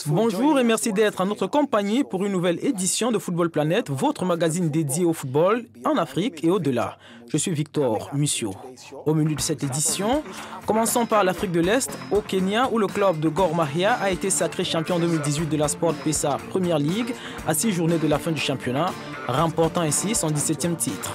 Bonjour et merci d'être en notre compagnie pour une nouvelle édition de Football Planet, votre magazine dédié au football en Afrique et au-delà. Je suis Victor Mussio. Au menu de cette édition, commençons par l'Afrique de l'Est, au Kenya, où le club de Gor Mahia a été sacré champion 2018 de la Sport Pesa Premier League à 6 journées de la fin du championnat, remportant ainsi son 17e titre.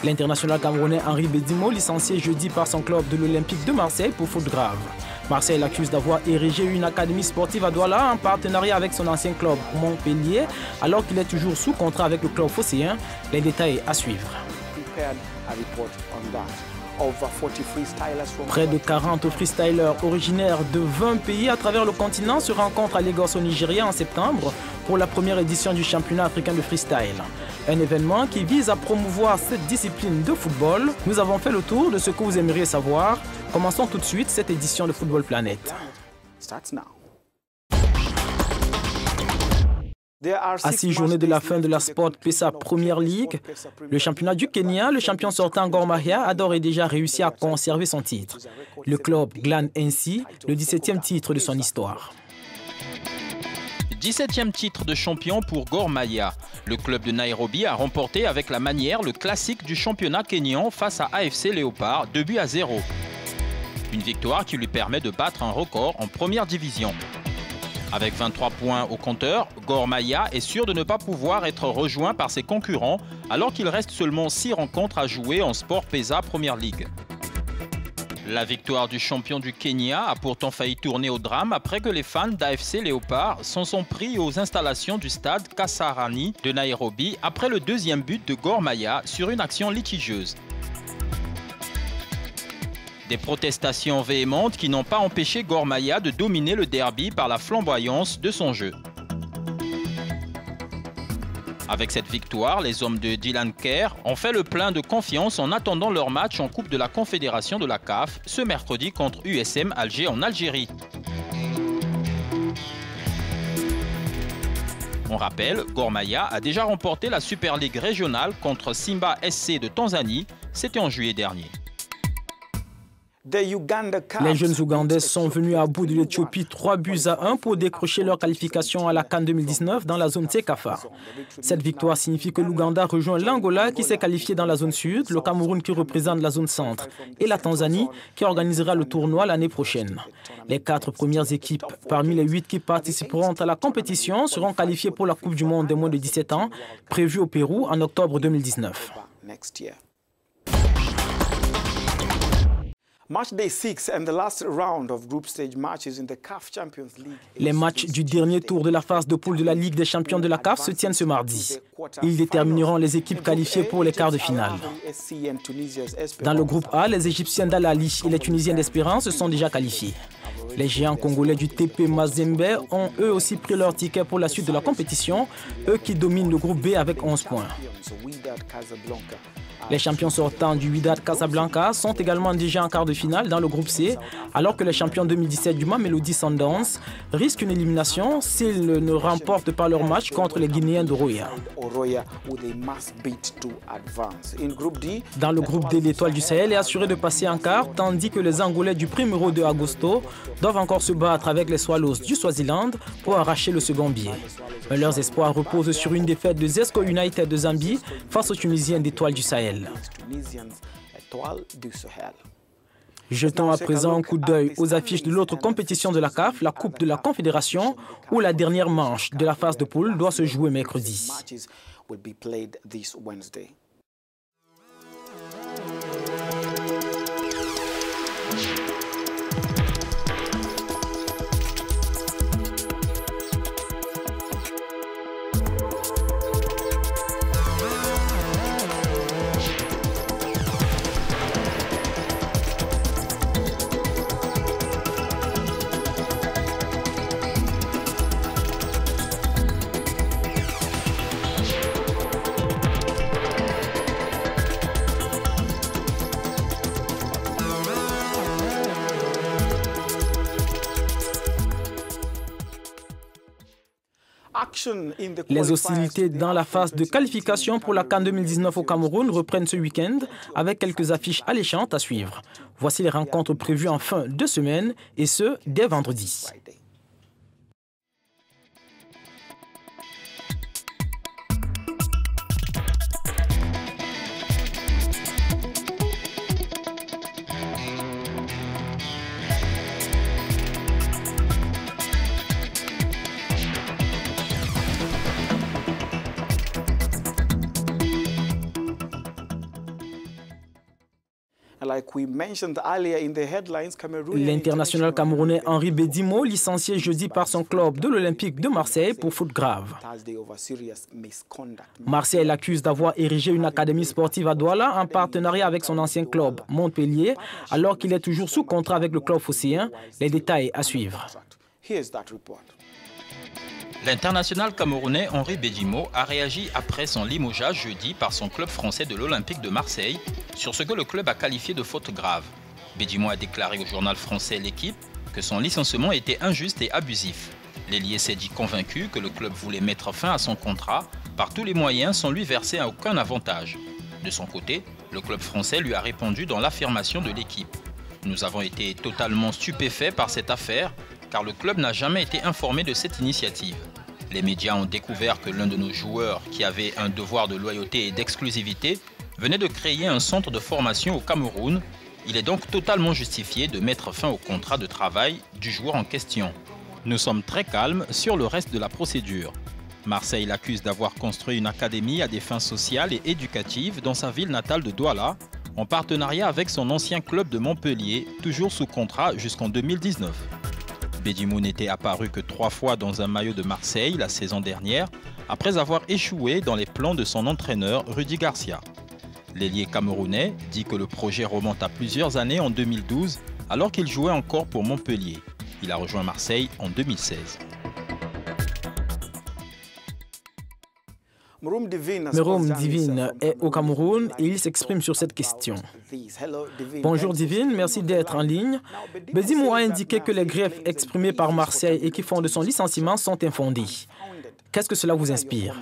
L'international camerounais Henri Bedimo, licencié jeudi par son club de l'Olympique de Marseille pour faute grave. Marseille l'accuse d'avoir érigé une académie sportive à Douala en partenariat avec son ancien club Montpellier, alors qu'il est toujours sous contrat avec le club phocéen. Les détails à suivre. Près de 40 freestylers originaires de 20 pays à travers le continent se rencontrent à Lagos au Nigeria en septembre pour la première édition du championnat africain de freestyle. Un événement qui vise à promouvoir cette discipline de football. Nous avons fait le tour de ce que vous aimeriez savoir. Commençons tout de suite cette édition de Football Planet. À 6 journées de la fin de la Sport Pesa Premier League, le championnat du Kenya, le champion sortant Gor Mahia a d'ores et déjà réussi à conserver son titre. Le club glane ainsi le 17e titre de son histoire. 17e titre de champion pour Gor Mahia. Le club de Nairobi a remporté avec la manière le classique du championnat kényan face à AFC Léopard, 2-0. Une victoire qui lui permet de battre un record en première division. Avec 23 points au compteur, Gor Mahia est sûr de ne pas pouvoir être rejoint par ses concurrents alors qu'il reste seulement 6 rencontres à jouer en Sport Pesa Premier League. La victoire du champion du Kenya a pourtant failli tourner au drame après que les fans d'AFC Léopard s'en sont pris aux installations du stade Kasarani de Nairobi après le deuxième but de Gor Mahia sur une action litigieuse. Des protestations véhémentes qui n'ont pas empêché Gor Mahia de dominer le derby par la flamboyance de son jeu. Avec cette victoire, les hommes de Dylan Kerr ont fait le plein de confiance en attendant leur match en Coupe de la Confédération de la CAF ce mercredi contre USM Alger en Algérie. On rappelle, Gor Mahia a déjà remporté la Super League régionale contre Simba SC de Tanzanie, c'était en juillet dernier. Les jeunes Ougandais sont venus à bout de l'Éthiopie 3-1 pour décrocher leur qualification à la CAN 2019 dans la zone CECAFA. Cette victoire signifie que l'Ouganda rejoint l'Angola qui s'est qualifié dans la zone sud, le Cameroun qui représente la zone centre et la Tanzanie qui organisera le tournoi l'année prochaine. Les 4 premières équipes parmi les 8 qui participeront à la compétition seront qualifiées pour la Coupe du Monde des moins de 17 ans, prévue au Pérou en octobre 2019. Les matchs du dernier tour de la phase de poule de la Ligue des champions de la CAF se tiennent ce mardi. Ils détermineront les équipes qualifiées pour les quarts de finale. Dans le groupe A, les Égyptiens d'Al Ahly et les Tunisiens d'Espérance se sont déjà qualifiés. Les géants congolais du TP Mazembe ont eux aussi pris leur ticket pour la suite de la compétition, eux qui dominent le groupe B avec 11 points. Les champions sortants du Wydad Casablanca sont également déjà en quart de finale dans le groupe C, alors que les champions 2017 du Mamelodi Sundowns risquent une élimination s'ils ne remportent pas leur match contre les Guinéens de Roya. Dans le groupe D, l'Étoile du Sahel est assurée de passer en quart, tandis que les Angolais du Primeiro de Agosto doivent encore se battre avec les Swallows du Swaziland pour arracher le second billet. Mais leurs espoirs reposent sur une défaite de Zesco United de Zambie face aux Tunisiens d'Étoile du Sahel. Jetons à présent un coup d'œil aux affiches de l'autre compétition de la CAF, la Coupe de la Confédération, où la dernière manche de la phase de poule doit se jouer mercredi. Les hostilités dans la phase de qualification pour la CAN 2019 au Cameroun reprennent ce week-end avec quelques affiches alléchantes à suivre. Voici les rencontres prévues en fin de semaine et ce, dès vendredi. L'international camerounais Henri Bedimo, licencié jeudi par son club de l'Olympique de Marseille pour faute grave. Marseille l'accuse d'avoir érigé une académie sportive à Douala en partenariat avec son ancien club Montpellier, alors qu'il est toujours sous contrat avec le club phocéen. Les détails à suivre. L'international camerounais Henri Bedimo a réagi après son limogeage jeudi par son club français de l'Olympique de Marseille sur ce que le club a qualifié de faute grave. Bedimo a déclaré au journal français L'Équipe que son licenciement était injuste et abusif. L'ailier s'est dit convaincu que le club voulait mettre fin à son contrat par tous les moyens sans lui verser aucun avantage. De son côté, le club français lui a répondu dans l'affirmation de L'Équipe. Nous avons été totalement stupéfaits par cette affaire car le club n'a jamais été informé de cette initiative. Les médias ont découvert que l'un de nos joueurs, qui avait un devoir de loyauté et d'exclusivité, venait de créer un centre de formation au Cameroun. Il est donc totalement justifié de mettre fin au contrat de travail du joueur en question. Nous sommes très calmes sur le reste de la procédure. Marseille l'accuse d'avoir construit une académie à des fins sociales et éducatives dans sa ville natale de Douala, en partenariat avec son ancien club de Montpellier, toujours sous contrat jusqu'en 2019. Bedimo n'était apparu que 3 fois dans un maillot de Marseille la saison dernière, après avoir échoué dans les plans de son entraîneur Rudy Garcia. L'ailier camerounais dit que le projet remonte à plusieurs années en 2012, alors qu'il jouait encore pour Montpellier. Il a rejoint Marseille en 2016. Meroum Divine est au Cameroun et il s'exprime sur cette question. Bonjour Divine, merci d'être en ligne. Bedimo a indiqué que les griefs exprimés par Marseille et qui font de son licenciement sont infondés. Qu'est-ce que cela vous inspire?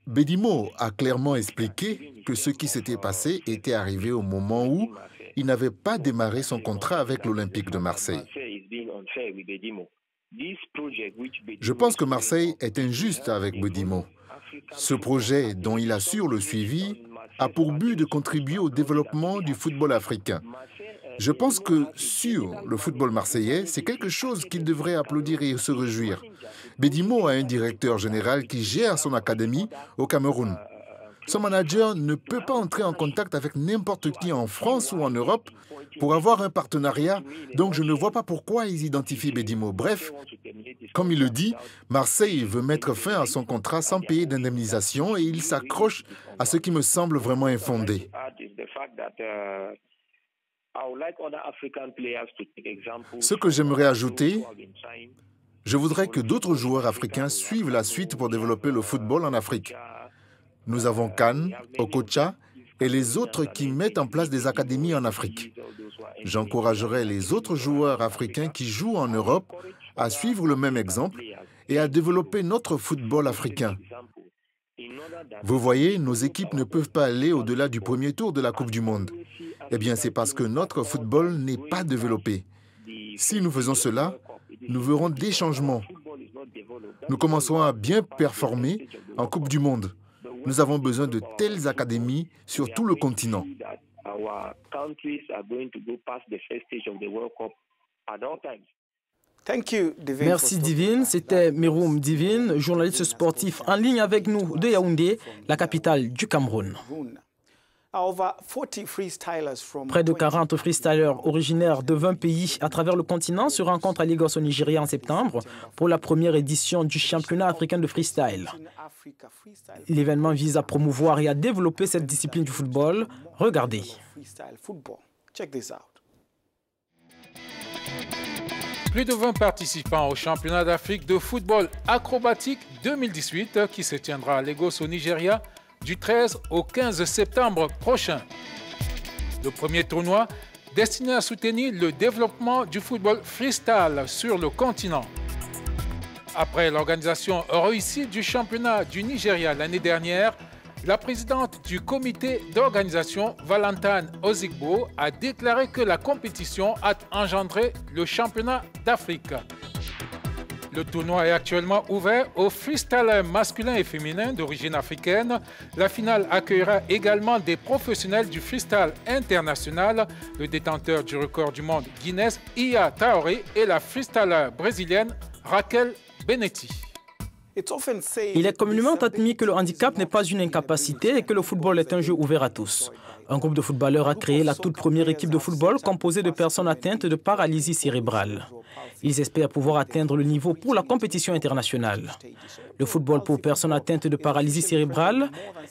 Bedimo a clairement expliqué que ce qui s'était passé était arrivé au moment où il n'avait pas démarré son contrat avec l'Olympique de Marseille. Je pense que Marseille est injuste avec Bedimo. Ce projet, dont il assure le suivi, a pour but de contribuer au développement du football africain. Je pense que sur le football marseillais, c'est quelque chose qu'il devrait applaudir et se réjouir. Bedimo a un directeur général qui gère son académie au Cameroun. Son manager ne peut pas entrer en contact avec n'importe qui en France ou en Europe pour avoir un partenariat, donc je ne vois pas pourquoi ils identifient Bedimo. Bref, comme il le dit, Marseille veut mettre fin à son contrat sans payer d'indemnisation et il s'accroche à ce qui me semble vraiment infondé. Ce que j'aimerais ajouter, je voudrais que d'autres joueurs africains suivent la suite pour développer le football en Afrique. Nous avons Cannes, Okocha et les autres qui mettent en place des académies en Afrique. J'encouragerai les autres joueurs africains qui jouent en Europe à suivre le même exemple et à développer notre football africain. Vous voyez, nos équipes ne peuvent pas aller au-delà du premier tour de la Coupe du Monde. Eh bien, c'est parce que notre football n'est pas développé. Si nous faisons cela, nous verrons des changements. Nous commencerons à bien performer en Coupe du Monde. Nous avons besoin de telles académies sur tout le continent. Merci Divine, c'était Meroum Divine, journaliste sportif en ligne avec nous de Yaoundé, la capitale du Cameroun. Près de 40 freestylers originaires de 20 pays à travers le continent se rencontrent à Lagos au Nigeria en septembre pour la première édition du championnat africain de freestyle. L'événement vise à promouvoir et à développer cette discipline du football. Regardez. Plus de 20 participants au championnat d'Afrique de football acrobatique 2018 qui se tiendra à Lagos au Nigeria du 13 au 15 septembre prochain. Le premier tournoi destiné à soutenir le développement du football freestyle sur le continent. Après l'organisation réussie du championnat du Nigeria l'année dernière, la présidente du comité d'organisation, Valentine Ozigbo, a déclaré que la compétition a engendré le championnat d'Afrique. Le tournoi est actuellement ouvert aux freestylers masculins et féminins d'origine africaine. La finale accueillera également des professionnels du freestyle international, le détenteur du record du monde Guinness, Iya Traoré, et la freestyler brésilienne Raquel Benetti. Il est communément admis que le handicap n'est pas une incapacité et que le football est un jeu ouvert à tous. Un groupe de footballeurs a créé la toute première équipe de football composée de personnes atteintes de paralysie cérébrale. Ils espèrent pouvoir atteindre le niveau pour la compétition internationale. Le football pour personnes atteintes de paralysie cérébrale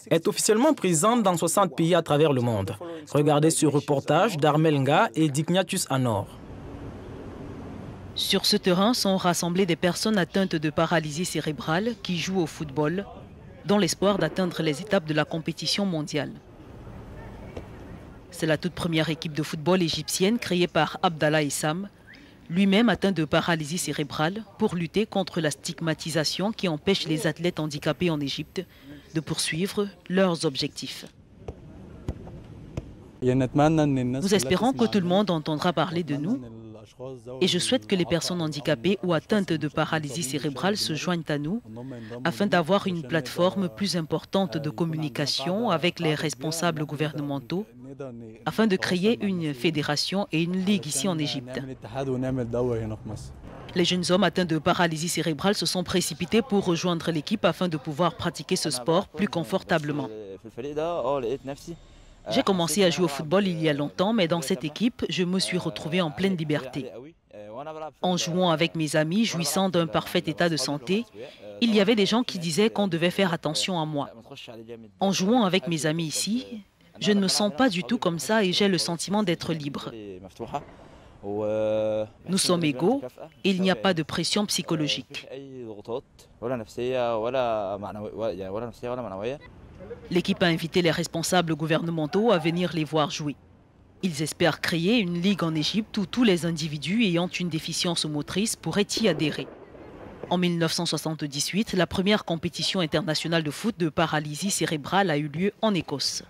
est officiellement présent dans 60 pays à travers le monde. Regardez ce reportage d'Armel Nga et d'Ignatius Anor. Sur ce terrain sont rassemblées des personnes atteintes de paralysie cérébrale qui jouent au football dans l'espoir d'atteindre les étapes de la compétition mondiale. C'est la toute première équipe de football égyptienne créée par Abdallah Issam, lui-même atteint de paralysie cérébrale, pour lutter contre la stigmatisation qui empêche les athlètes handicapés en Égypte de poursuivre leurs objectifs. Nous espérons que tout le monde entendra parler de nous et je souhaite que les personnes handicapées ou atteintes de paralysie cérébrale se joignent à nous afin d'avoir une plateforme plus importante de communication avec les responsables gouvernementaux afin de créer une fédération et une ligue ici en Égypte. Les jeunes hommes atteints de paralysie cérébrale se sont précipités pour rejoindre l'équipe afin de pouvoir pratiquer ce sport plus confortablement. J'ai commencé à jouer au football il y a longtemps, mais dans cette équipe, je me suis retrouvé en pleine liberté. En jouant avec mes amis, jouissant d'un parfait état de santé, il y avait des gens qui disaient qu'on devait faire attention à moi. En jouant avec mes amis ici, je ne me sens pas du tout comme ça et j'ai le sentiment d'être libre. Nous sommes égaux et il n'y a pas de pression psychologique. L'équipe a invité les responsables gouvernementaux à venir les voir jouer. Ils espèrent créer une ligue en Égypte où tous les individus ayant une déficience motrice pourraient y adhérer. En 1978, la première compétition internationale de foot de paralysie cérébrale a eu lieu en Écosse.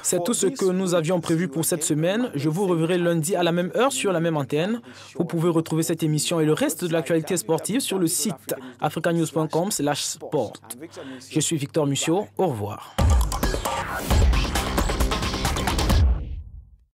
C'est tout ce que nous avions prévu pour cette semaine. Je vous reverrai lundi à la même heure sur la même antenne. Vous pouvez retrouver cette émission et le reste de l'actualité sportive sur le site africanews.com/sport. Je suis Victor Mussio. Au revoir.